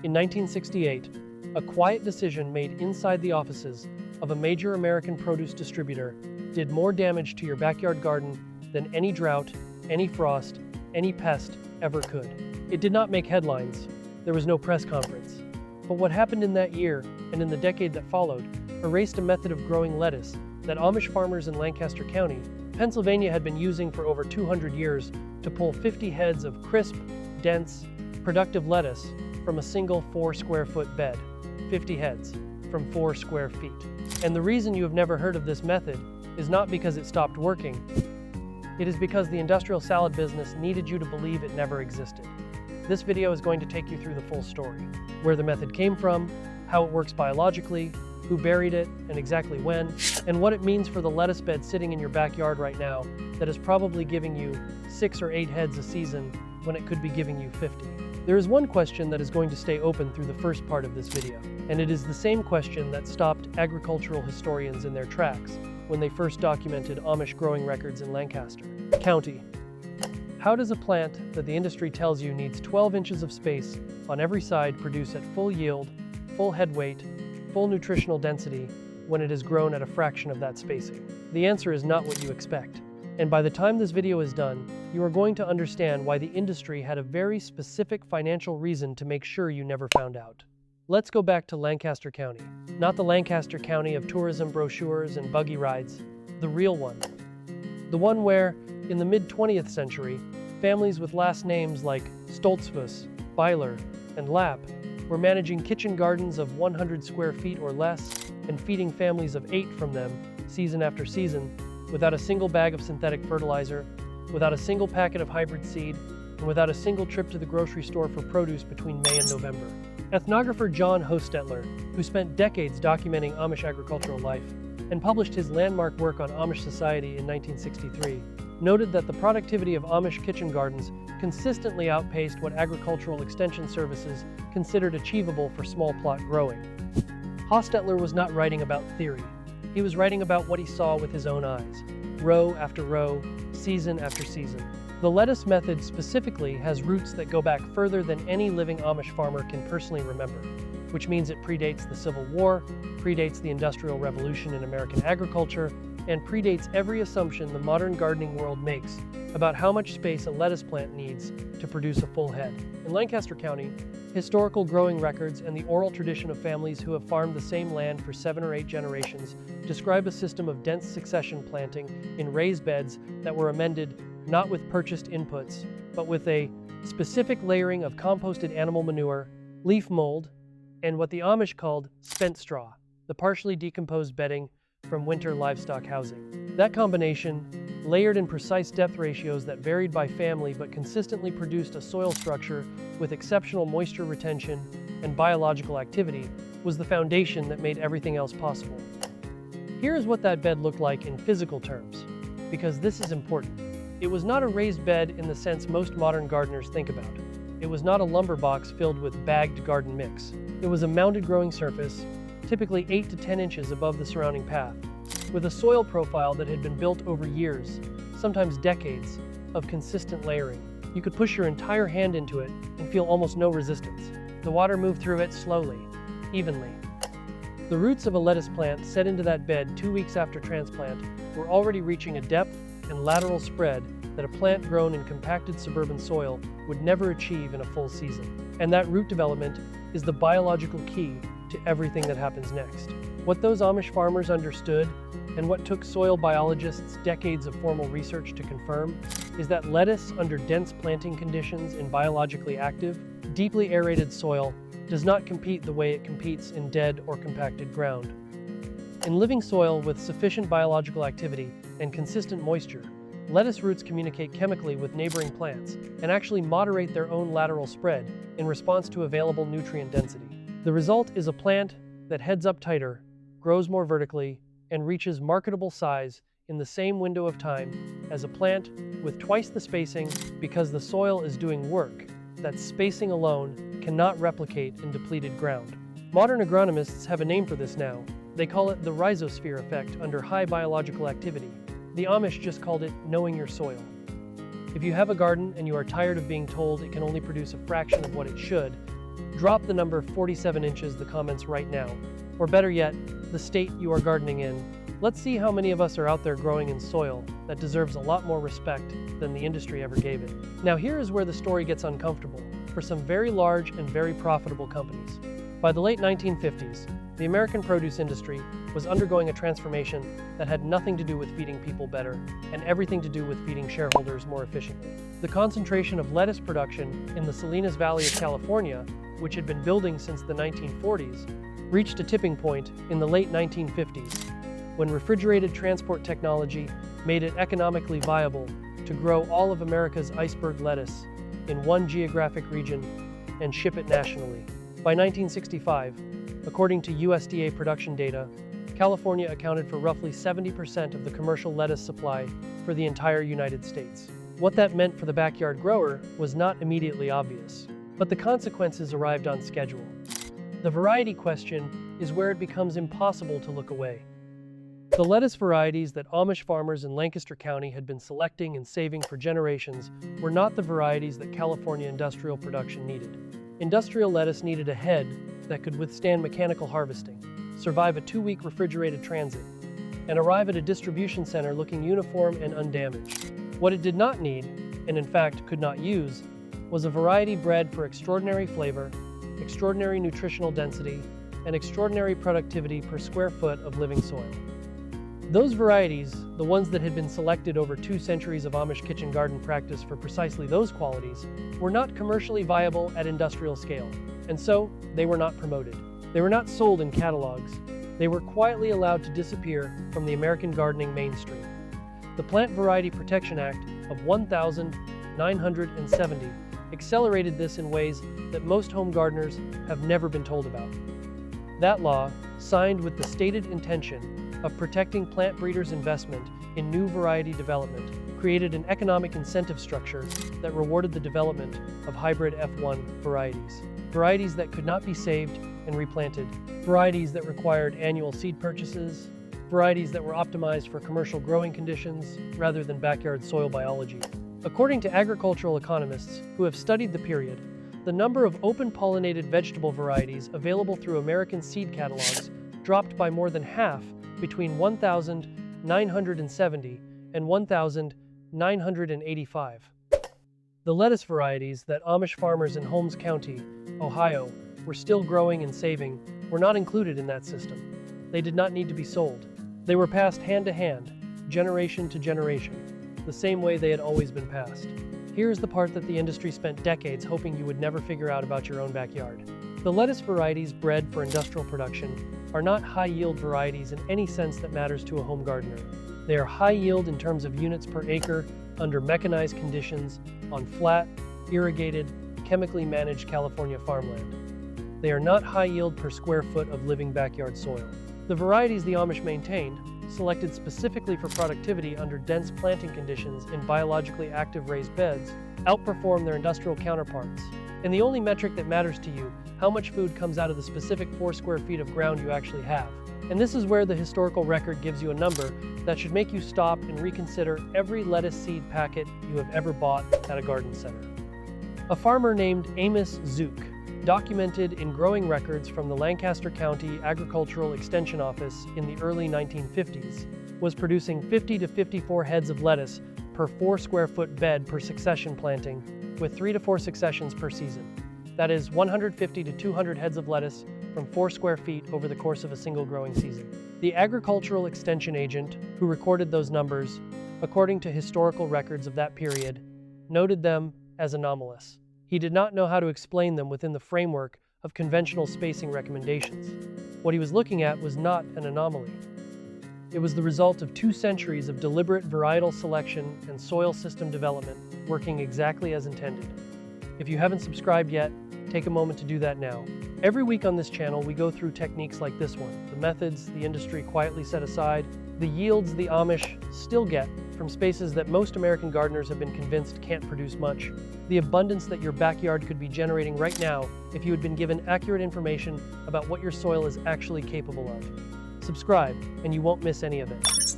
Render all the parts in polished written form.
In 1968, a quiet decision made inside the offices of a major American produce distributor did more damage to your backyard garden than any drought, any frost, any pest ever could. It did not make headlines. There was no press conference. But what happened in that year and in the decade that followed erased a method of growing lettuce that Amish farmers in Lancaster County, Pennsylvania had been using for over 200 years to pull 50 heads of crisp, dense, productive lettuce from a single 4-square-foot bed. 50 heads from 4 square feet. And the reason you have never heard of this method is not because it stopped working. It is because the industrial salad business needed you to believe it never existed. This video is going to take you through the full story, where the method came from, how it works biologically, who buried it, and exactly when, and what it means for the lettuce bed sitting in your backyard right now that is probably giving you 6 or 8 heads a season when it could be giving you 50. There is one question that is going to stay open through the first part of this video, and it is the same question that stopped agricultural historians in their tracks when they first documented Amish growing records in Lancaster County. How does a plant that the industry tells you needs 12 inches of space on every side produce at full yield, full head weight, full nutritional density when it is grown at a fraction of that spacing? The answer is not what you expect. And by the time this video is done, you are going to understand why the industry had a very specific financial reason to make sure you never found out. Let's go back to Lancaster County. Not the Lancaster County of tourism brochures and buggy rides, the real one. The one where, in the mid-20th century, families with last names like Stoltzfus, Byler, and Lapp were managing kitchen gardens of 100 square feet or less and feeding families of 8 from them, season after season, without a single bag of synthetic fertilizer, without a single packet of hybrid seed, and without a single trip to the grocery store for produce between May and November. Ethnographer John Hostetler, who spent decades documenting Amish agricultural life and published his landmark work on Amish society in 1963, noted that the productivity of Amish kitchen gardens consistently outpaced what agricultural extension services considered achievable for small plot growing. Hostetler was not writing about theory. He was writing about what he saw with his own eyes, row after row, season after season. The lettuce method specifically has roots that go back further than any living Amish farmer can personally remember, which means it predates the Civil War, predates the Industrial Revolution in American agriculture, and predates every assumption the modern gardening world makes about how much space a lettuce plant needs to produce a full head. In Lancaster County, historical growing records and the oral tradition of families who have farmed the same land for 7 or 8 generations describe a system of dense succession planting in raised beds that were amended not with purchased inputs, but with a specific layering of composted animal manure, leaf mold, and what the Amish called spent straw, the partially decomposed bedding from winter livestock housing. That combination, layered in precise depth ratios that varied by family but consistently produced a soil structure with exceptional moisture retention and biological activity, was the foundation that made everything else possible. Here is what that bed looked like in physical terms, because this is important. It was not a raised bed in the sense most modern gardeners think about. It was not a lumber box filled with bagged garden mix. It was a mounded growing surface, typically 8 to 10 inches above the surrounding path, with a soil profile that had been built over years, sometimes decades, of consistent layering. You could push your entire hand into it and feel almost no resistance. The water moved through it slowly, evenly. The roots of a lettuce plant set into that bed 2 weeks after transplant were already reaching a depth and lateral spread that a plant grown in compacted suburban soil would never achieve in a full season. And that root development is the biological key to everything that happens next. What those Amish farmers understood, and what took soil biologists decades of formal research to confirm, is that lettuce under dense planting conditions in biologically active, deeply aerated soil does not compete the way it competes in dead or compacted ground. In living soil with sufficient biological activity and consistent moisture, lettuce roots communicate chemically with neighboring plants and actually moderate their own lateral spread in response to available nutrient density. The result is a plant that heads up tighter, grows more vertically, and reaches marketable size in the same window of time as a plant with twice the spacing, because the soil is doing work that spacing alone cannot replicate in depleted ground. Modern agronomists have a name for this now. They call it the rhizosphere effect under high biological activity. The Amish just called it knowing your soil. If you have a garden and you are tired of being told it can only produce a fraction of what it should, Drop the number 47 inches the comments right now, or better yet, the state you are gardening in. Let's see how many of us are out there growing in soil that deserves a lot more respect than the industry ever gave it. Now here is where the story gets uncomfortable for some very large and very profitable companies. By the late 1950s, the American produce industry was undergoing a transformation that had nothing to do with feeding people better and everything to do with feeding shareholders more efficiently. The concentration of lettuce production in the Salinas Valley of California, which had been building since the 1940s, reached a tipping point in the late 1950s when refrigerated transport technology made it economically viable to grow all of America's iceberg lettuce in one geographic region and ship it nationally. By 1965, according to USDA production data, California accounted for roughly 70% of the commercial lettuce supply for the entire United States. What that meant for the backyard grower was not immediately obvious, but the consequences arrived on schedule. The variety question is where it becomes impossible to look away. The lettuce varieties that Amish farmers in Lancaster County had been selecting and saving for generations were not the varieties that California industrial production needed. Industrial lettuce needed a head that could withstand mechanical harvesting, survive a 2-week refrigerated transit, and arrive at a distribution center looking uniform and undamaged. What it did not need, and in fact could not use, was a variety bred for extraordinary flavor, extraordinary nutritional density, and extraordinary productivity per square foot of living soil. Those varieties, the ones that had been selected over 2 centuries of Amish kitchen garden practice for precisely those qualities, were not commercially viable at industrial scale, and so they were not promoted. They were not sold in catalogs. They were quietly allowed to disappear from the American gardening mainstream. The Plant Variety Protection Act of 1970 accelerated this in ways that most home gardeners have never been told about. That law, signed with the stated intention of protecting plant breeders' investment in new variety development, created an economic incentive structure that rewarded the development of hybrid F1 varieties. Varieties that could not be saved and replanted, varieties that required annual seed purchases, varieties that were optimized for commercial growing conditions rather than backyard soil biology. According to agricultural economists who have studied the period, the number of open-pollinated vegetable varieties available through American seed catalogs dropped by more than half between 1970 and 1985. The lettuce varieties that Amish farmers in Holmes County, Ohio, were still growing and saving were not included in that system. They did not need to be sold. They were passed hand to hand, generation to generation, the same way they had always been passed. Here's the part that the industry spent decades hoping you would never figure out about your own backyard. The lettuce varieties bred for industrial production are not high-yield varieties in any sense that matters to a home gardener. They are high-yield in terms of units per acre under mechanized conditions on flat, irrigated, chemically managed California farmland. They are not high-yield per square foot of living backyard soil. The varieties the Amish maintained, selected specifically for productivity under dense planting conditions in biologically active raised beds, outperform their industrial counterparts. And the only metric that matters to you, how much food comes out of the specific 4 square feet of ground you actually have. And this is where the historical record gives you a number that should make you stop and reconsider every lettuce seed packet you have ever bought at a garden center. A farmer named Amish Zook, documented in growing records from the Lancaster County Agricultural Extension Office in the early 1950s, was producing 50 to 54 heads of lettuce per 4 square foot bed per succession planting, with 3 to 4 successions per season. That is 150 to 200 heads of lettuce from 4 square feet over the course of a single growing season. The agricultural extension agent who recorded those numbers, according to historical records of that period, noted them as anomalous. He did not know how to explain them within the framework of conventional spacing recommendations. What he was looking at was not an anomaly. It was the result of 2 centuries of deliberate varietal selection and soil system development working exactly as intended. If you haven't subscribed yet, take a moment to do that now. Every week on this channel, we go through techniques like this one, the methods the industry quietly set aside, the yields the Amish still get from spaces that most American gardeners have been convinced can't produce much, the abundance that your backyard could be generating right now if you had been given accurate information about what your soil is actually capable of. Subscribe, and you won't miss any of it.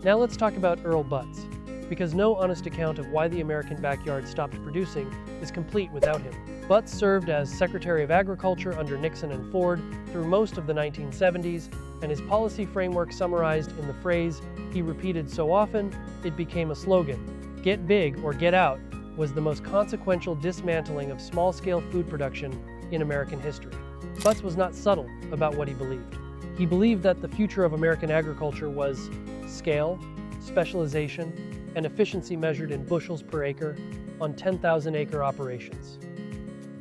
Now let's talk about Earl Butz, because no honest account of why the American backyard stopped producing is complete without him. Butz served as Secretary of Agriculture under Nixon and Ford through most of the 1970s, and his policy framework summarized in the phrase he repeated so often, it became a slogan, "Get big or get out," was the most consequential dismantling of small-scale food production in American history. Butz was not subtle about what he believed. He believed that the future of American agriculture was scale, specialization, and efficiency measured in bushels per acre on 10,000-acre operations.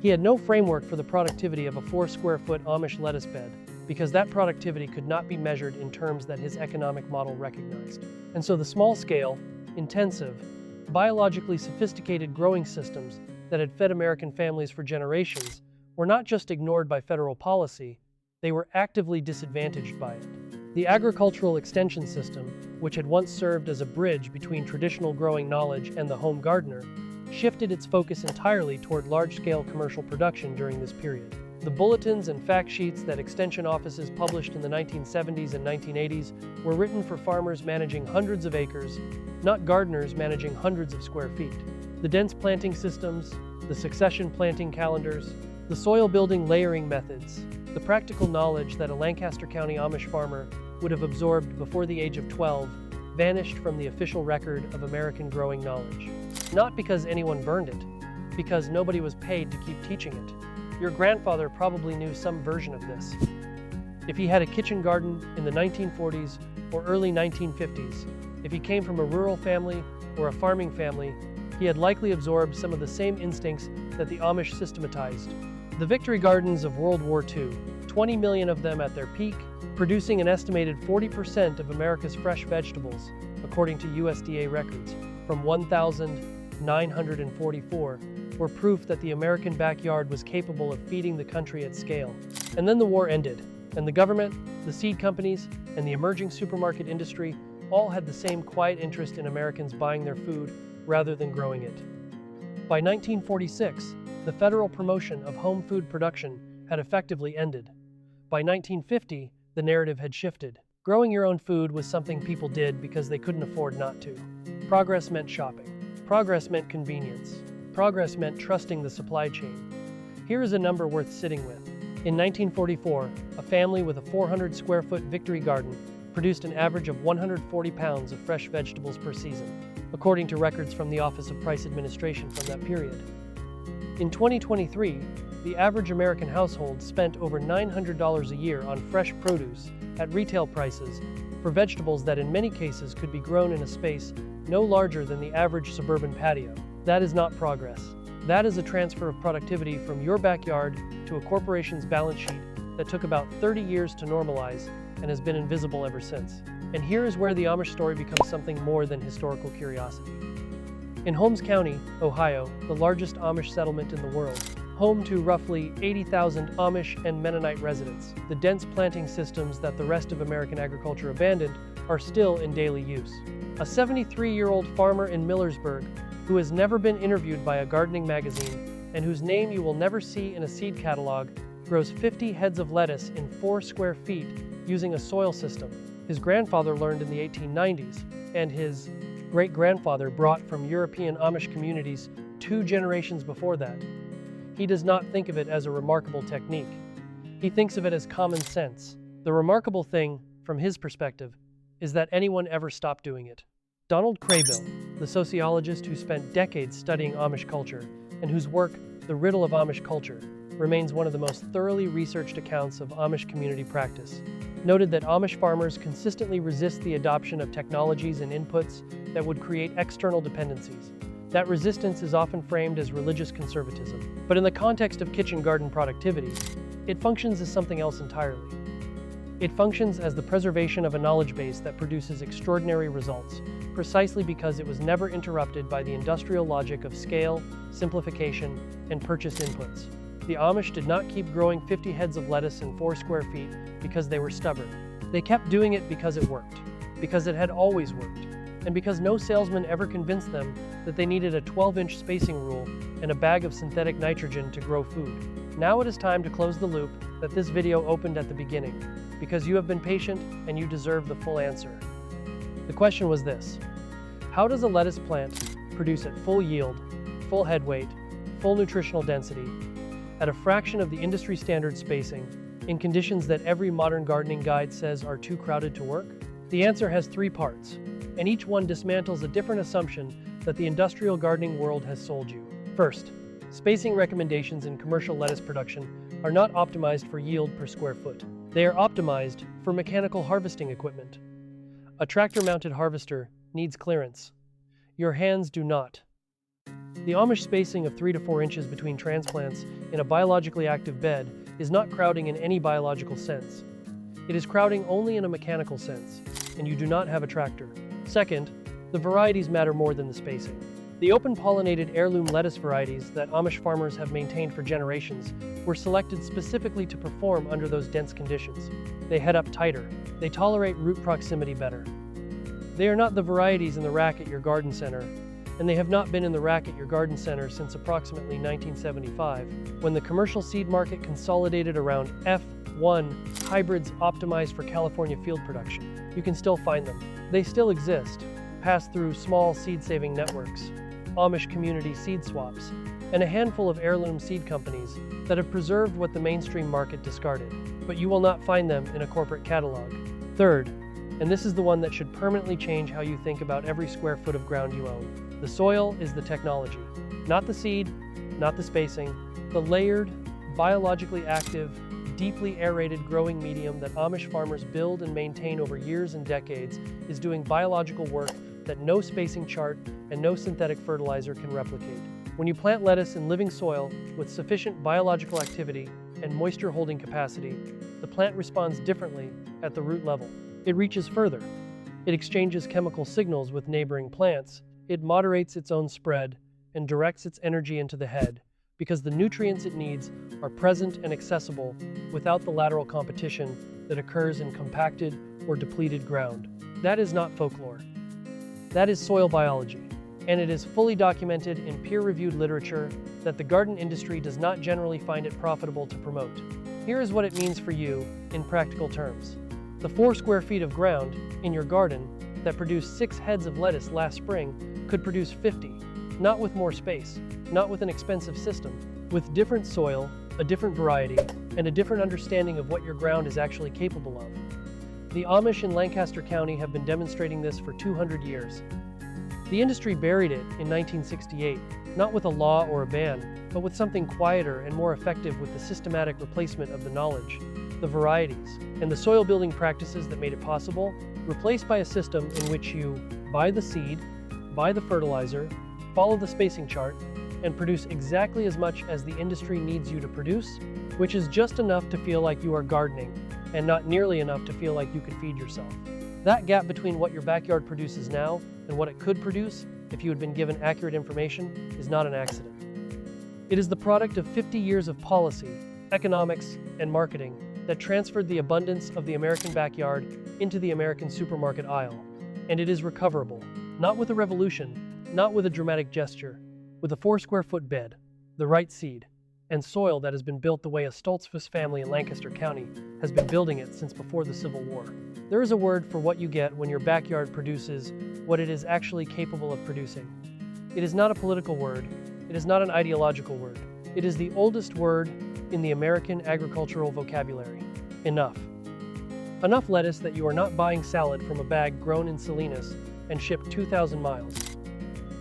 He had no framework for the productivity of a 4-square-foot Amish lettuce bed because that productivity could not be measured in terms that his economic model recognized. And so the small-scale, intensive, biologically sophisticated growing systems that had fed American families for generations were not just ignored by federal policy, they were actively disadvantaged by it. The agricultural extension system, which had once served as a bridge between traditional growing knowledge and the home gardener, shifted its focus entirely toward large-scale commercial production during this period. The bulletins and fact sheets that extension offices published in the 1970s and 1980s were written for farmers managing hundreds of acres, not gardeners managing hundreds of square feet. The dense planting systems, the succession planting calendars, the soil-building layering methods, the practical knowledge that a Lancaster County Amish farmer would have absorbed before the age of 12 vanished from the official record of American growing knowledge. Not because anyone burned it, because nobody was paid to keep teaching it. Your grandfather probably knew some version of this. If he had a kitchen garden in the 1940s or early 1950s, if he came from a rural family or a farming family, he had likely absorbed some of the same instincts that the Amish systematized. The victory gardens of World War II, 20 million of them at their peak, producing an estimated 40% of America's fresh vegetables, according to USDA records, from 1,944, were proof that the American backyard was capable of feeding the country at scale. And then the war ended, and the government, the seed companies, and the emerging supermarket industry all had the same quiet interest in Americans buying their food rather than growing it. By 1946, the federal promotion of home food production had effectively ended. By 1950, the narrative had shifted. Growing your own food was something people did because they couldn't afford not to. Progress meant shopping. Progress meant convenience. Progress meant trusting the supply chain. Here is a number worth sitting with. In 1944, a family with a 400-square-foot victory garden produced an average of 140 pounds of fresh vegetables per season, according to records from the Office of Price Administration from that period. In 2023, the average American household spent over $900 a year on fresh produce at retail prices for vegetables that in many cases could be grown in a space no larger than the average suburban patio. That is not progress. That is a transfer of productivity from your backyard to a corporation's balance sheet that took about 30 years to normalize and has been invisible ever since. And here is where the Amish story becomes something more than historical curiosity. In Holmes County, Ohio, the largest Amish settlement in the world, home to roughly 80,000 Amish and Mennonite residents, the dense planting systems that the rest of American agriculture abandoned are still in daily use. A 73-year-old farmer in Millersburg, who has never been interviewed by a gardening magazine and whose name you will never see in a seed catalog, grows 50 heads of lettuce in 4 square feet using a soil system his grandfather learned in the 1890s, and his great-grandfather brought from European Amish communities 2 generations before that. He does not think of it as a remarkable technique. He thinks of it as common sense. The remarkable thing, from his perspective, is that anyone ever stopped doing it. Donald Craybill, the sociologist who spent decades studying Amish culture and whose work, The Riddle of Amish Culture, remains one of the most thoroughly researched accounts of Amish community practice, noted that Amish farmers consistently resist the adoption of technologies and inputs that would create external dependencies. That resistance is often framed as religious conservatism, but in the context of kitchen garden productivity, it functions as something else entirely. It functions as the preservation of a knowledge base that produces extraordinary results, precisely because it was never interrupted by the industrial logic of scale, simplification, and purchased inputs. The Amish did not keep growing 50 heads of lettuce in 4 square feet because they were stubborn. They kept doing it because it worked, because it had always worked, and because no salesman ever convinced them that they needed a 12-inch spacing rule and a bag of synthetic nitrogen to grow food. Now it is time to close the loop that this video opened at the beginning, because you have been patient and you deserve the full answer. The question was this: how does a lettuce plant produce at full yield, full head weight, full nutritional density, at a fraction of the industry standard spacing, in conditions that every modern gardening guide says are too crowded to work? The answer has three parts, and each one dismantles a different assumption that the industrial gardening world has sold you. First, spacing recommendations in commercial lettuce production are not optimized for yield per square foot. They are optimized for mechanical harvesting equipment. A tractor-mounted harvester needs clearance. Your hands do not. The Amish spacing of 3 to 4 inches between transplants in a biologically active bed is not crowding in any biological sense. It is crowding only in a mechanical sense, and you do not have a tractor. Second, the varieties matter more than the spacing. The open-pollinated heirloom lettuce varieties that Amish farmers have maintained for generations were selected specifically to perform under those dense conditions. They head up tighter. They tolerate root proximity better. They are not the varieties in the rack at your garden center, and they have not been in the rack at your garden center since approximately 1975, when the commercial seed market consolidated around F1 hybrids optimized for California field production. You can still find them. They still exist, pass through small seed-saving networks, Amish community seed swaps, and a handful of heirloom seed companies that have preserved what the mainstream market discarded. But you will not find them in a corporate catalog. Third, and this is the one that should permanently change how you think about every square foot of ground you own. The soil is the technology, not the seed, not the spacing. The layered, biologically active, deeply aerated growing medium that Amish farmers build and maintain over years and decades is doing biological work that no spacing chart and no synthetic fertilizer can replicate. When you plant lettuce in living soil with sufficient biological activity and moisture holding capacity, the plant responds differently at the root level. It reaches further. It exchanges chemical signals with neighboring plants. It moderates its own spread and directs its energy into the head because the nutrients it needs are present and accessible without the lateral competition that occurs in compacted or depleted ground. That is not folklore. That is soil biology, and it is fully documented in peer-reviewed literature that the garden industry does not generally find it profitable to promote. Here is what it means for you in practical terms. The 4 square feet of ground in your garden that produced 6 heads of lettuce last spring could produce 50, not with more space, not with an expensive system, with different soil, a different variety, and a different understanding of what your ground is actually capable of. The Amish in Lancaster County have been demonstrating this for 200 years. The industry buried it in 1968, not with a law or a ban, but with something quieter and more effective with the systematic replacement of the knowledge, the varieties, and the soil building practices that made it possible, replaced by a system in which you buy the seed, buy the fertilizer, follow the spacing chart, and produce exactly as much as the industry needs you to produce, which is just enough to feel like you are gardening, and not nearly enough to feel like you could feed yourself. That gap between what your backyard produces now and what it could produce if you had been given accurate information is not an accident. It is the product of 50 years of policy, economics, and marketing that transferred the abundance of the American backyard into the American supermarket aisle. And it is recoverable, not with a revolution, not with a dramatic gesture, with a 4 square foot bed, the right seed, and soil that has been built the way a Stoltzfus family in Lancaster County has been building it since before the Civil War. There is a word for what you get when your backyard produces what it is actually capable of producing. It is not a political word. It is not an ideological word. It is the oldest word in the American agricultural vocabulary. Enough. Enough lettuce that you are not buying salad from a bag grown in Salinas and shipped 2,000 miles.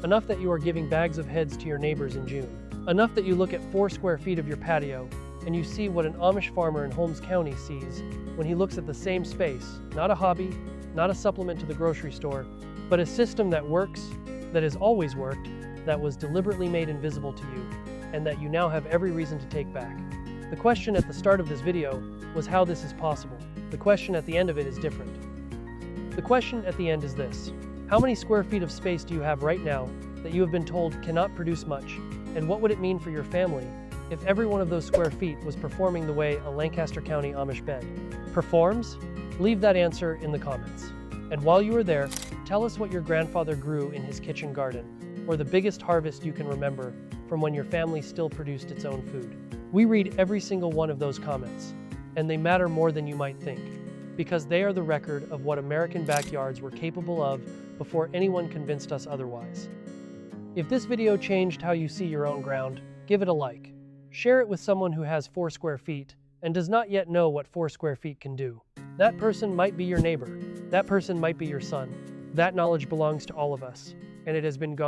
Enough that you are giving bags of heads to your neighbors in June. Enough that you look at 4 square feet of your patio and you see what an Amish farmer in Holmes County sees when he looks at the same space, not a hobby, not a supplement to the grocery store, but a system that works, that has always worked, that was deliberately made invisible to you, and that you now have every reason to take back. The question at the start of this video was how this is possible. The question at the end of it is different. The question at the end is this: how many square feet of space do you have right now that you have been told cannot produce much? And what would it mean for your family if every one of those square feet was performing the way a Lancaster County Amish bed performs? Leave that answer in the comments. And while you are there, tell us what your grandfather grew in his kitchen garden, or the biggest harvest you can remember from when your family still produced its own food. We read every single one of those comments, and they matter more than you might think, because they are the record of what American backyards were capable of before anyone convinced us otherwise. If this video changed how you see your own ground, give it a like. Share it with someone who has 4 square feet and does not yet know what 4 square feet can do. That person might be your neighbor. That person might be your son. That knowledge belongs to all of us, and it has been gone.